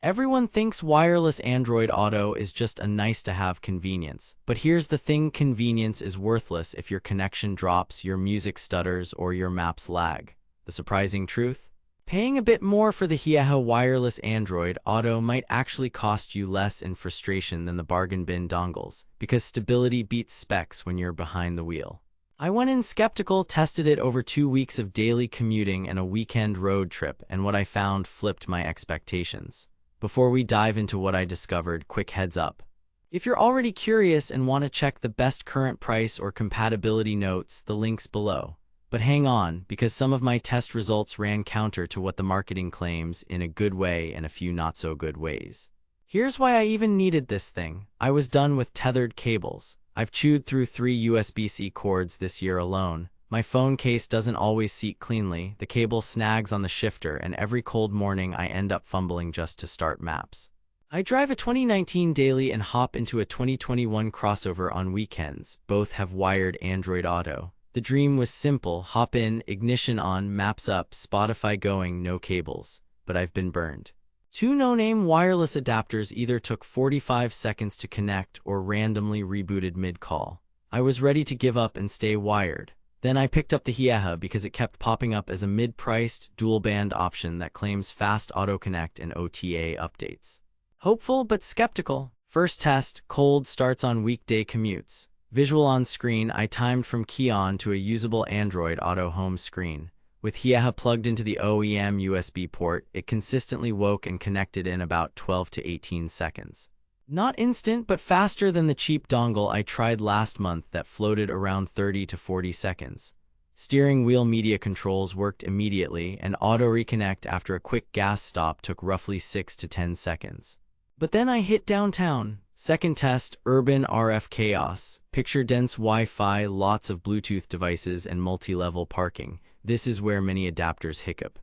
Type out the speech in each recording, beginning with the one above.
Everyone thinks wireless Android Auto is just a nice-to-have convenience, but here's the thing: convenience is worthless if your connection drops, your music stutters, or your maps lag. The surprising truth? Paying a bit more for the Hieha Wireless Android Auto might actually cost you less in frustration than the bargain bin dongles, because stability beats specs when you're behind the wheel. I went in skeptical, tested it over 2 weeks of daily commuting and a weekend road trip, and what I found flipped my expectations. Before we dive into what I discovered, quick heads up. If you're already curious and want to check the best current price or compatibility notes, the link's below. But hang on, because some of my test results ran counter to what the marketing claims, in a good way and a few not-so-good ways. Here's why I even needed this thing. I was done with tethered cables. I've chewed through 3 USB-C cords this year alone. My phone case doesn't always seat cleanly, the cable snags on the shifter, and every cold morning I end up fumbling just to start maps. I drive a 2019 daily and hop into a 2021 crossover on weekends. Both have wired Android Auto. The dream was simple: hop in, ignition on, maps up, Spotify going, no cables. But I've been burned. 2 no-name wireless adapters either took 45 seconds to connect or randomly rebooted mid-call. I was ready to give up and stay wired. Then I picked up the Hieha because it kept popping up as a mid-priced, dual-band option that claims fast auto-connect and OTA updates. Hopeful but skeptical. First test: cold starts on weekday commutes. Visual on screen: I timed from key on to a usable Android Auto home screen. With Hieha plugged into the OEM USB port, it consistently woke and connected in about 12 to 18 seconds. Not instant, but faster than the cheap dongle I tried last month that floated around 30 to 40 seconds. Steering wheel media controls worked immediately, and auto reconnect after a quick gas stop took roughly 6 to 10 seconds. But then I hit downtown. Second test: urban RF chaos. Picture dense Wi-Fi, lots of Bluetooth devices, and multi-level parking. This is where many adapters hiccup.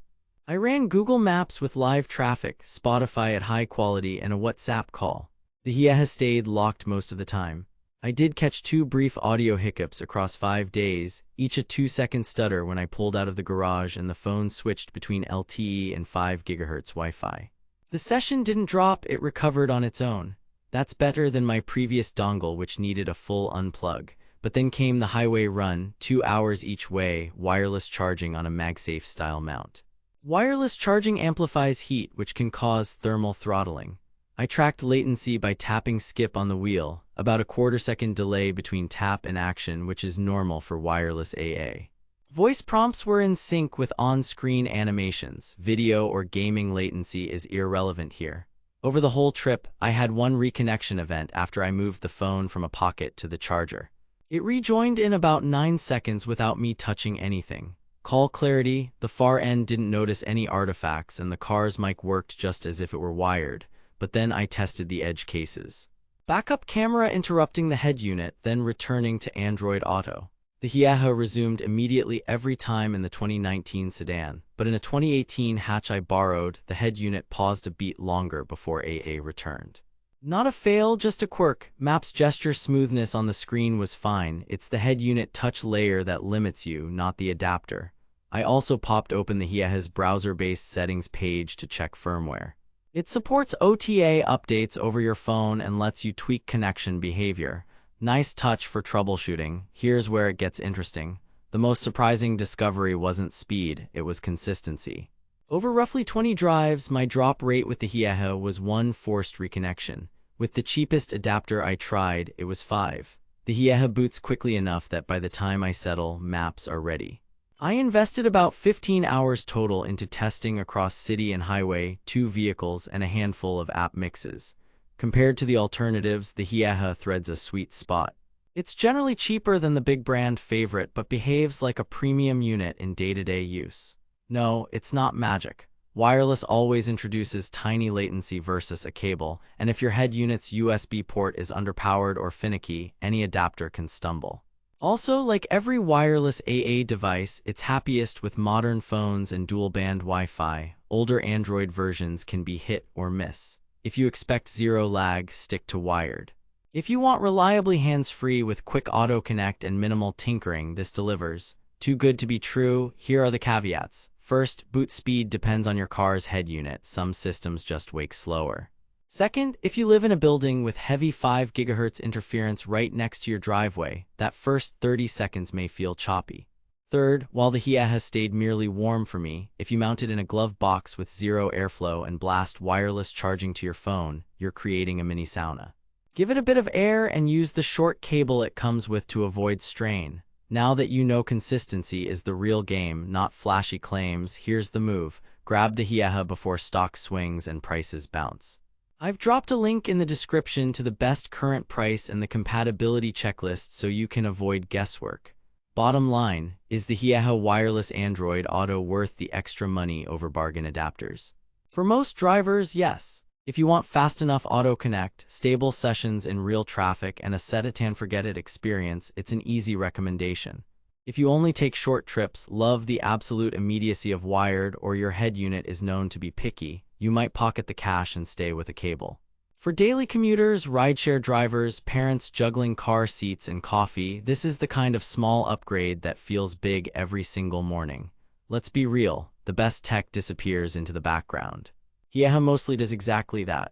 I ran Google Maps with live traffic, Spotify at high quality, and a WhatsApp call. The Hieha stayed locked most of the time. I did catch 2 brief audio hiccups across 5 days, each a 2-second stutter when I pulled out of the garage and the phone switched between LTE and 5 GHz Wi-Fi. The session didn't drop, it recovered on its own. That's better than my previous dongle, which needed a full unplug. But then came the highway run, 2 hours each way, wireless charging on a MagSafe style mount. Wireless charging amplifies heat, which can cause thermal throttling. I tracked latency by tapping skip on the wheel, about a quarter-second delay between tap and action, which is normal for wireless AA. Voice prompts were in sync with on-screen animations. Video or gaming latency is irrelevant here. Over the whole trip, I had 1 reconnection event after I moved the phone from a pocket to the charger. It rejoined in about 9 seconds without me touching anything. Call clarity: the far end didn't notice any artifacts and the car's mic worked just as if it were wired. But then I tested the edge cases. Backup camera interrupting the head unit, then returning to Android Auto. The Hieha resumed immediately every time in the 2019 sedan, but in a 2018 hatch I borrowed, the head unit paused a beat longer before AA returned. Not a fail, just a quirk. Maps gesture smoothness on the screen was fine. It's the head unit touch layer that limits you, not the adapter. I also popped open the Hieha's browser-based settings page to check firmware. It supports OTA updates over your phone and lets you tweak connection behavior. Nice touch for troubleshooting. Here's where it gets interesting. The most surprising discovery wasn't speed, it was consistency. Over roughly 20 drives, my drop rate with the Hieha was 1 forced reconnection. With the cheapest adapter I tried, it was 5. The Hieha boots quickly enough that by the time I settle, maps are ready. I invested about 15 hours total into testing across city and highway, 2 vehicles, and a handful of app mixes. Compared to the alternatives, the Hieha threads a sweet spot. It's generally cheaper than the big brand favorite, but behaves like a premium unit in day-to-day use. No, it's not magic. Wireless always introduces tiny latency versus a cable, and if your head unit's USB port is underpowered or finicky, any adapter can stumble. Also, like every wireless AA device, it's happiest with modern phones and dual-band Wi-Fi. Older Android versions can be hit or miss. If you expect zero lag, stick to wired. If you want reliably hands-free with quick auto connect and minimal tinkering, this delivers. Too good to be true? Here are the caveats. First, boot speed depends on your car's head unit. Some systems just wake slower. Second, if you live in a building with heavy 5 GHz interference right next to your driveway, that first 30 seconds may feel choppy. Third, while the Hieha has stayed merely warm for me, if you mount it in a glove box with zero airflow and blast wireless charging to your phone, you're creating a mini sauna. Give it a bit of air and use the short cable it comes with to avoid strain. Now that you know consistency is the real game, not flashy claims, here's the move. Grab the Hieha before stock swings and prices bounce. I've dropped a link in the description to the best current price and the compatibility checklist so you can avoid guesswork. Bottom line, is the Hieha Wireless Android Auto worth the extra money over bargain adapters? For most drivers, yes. If you want fast enough auto connect, stable sessions in real traffic, and a set-it-and-forget-it experience, it's an easy recommendation. If you only take short trips, love the absolute immediacy of wired, or your head unit is known to be picky, you might pocket the cash and stay with a cable. For daily commuters, rideshare drivers, parents juggling car seats and coffee, this is the kind of small upgrade that feels big every single morning. Let's be real, the best tech disappears into the background. Hieha mostly does exactly that.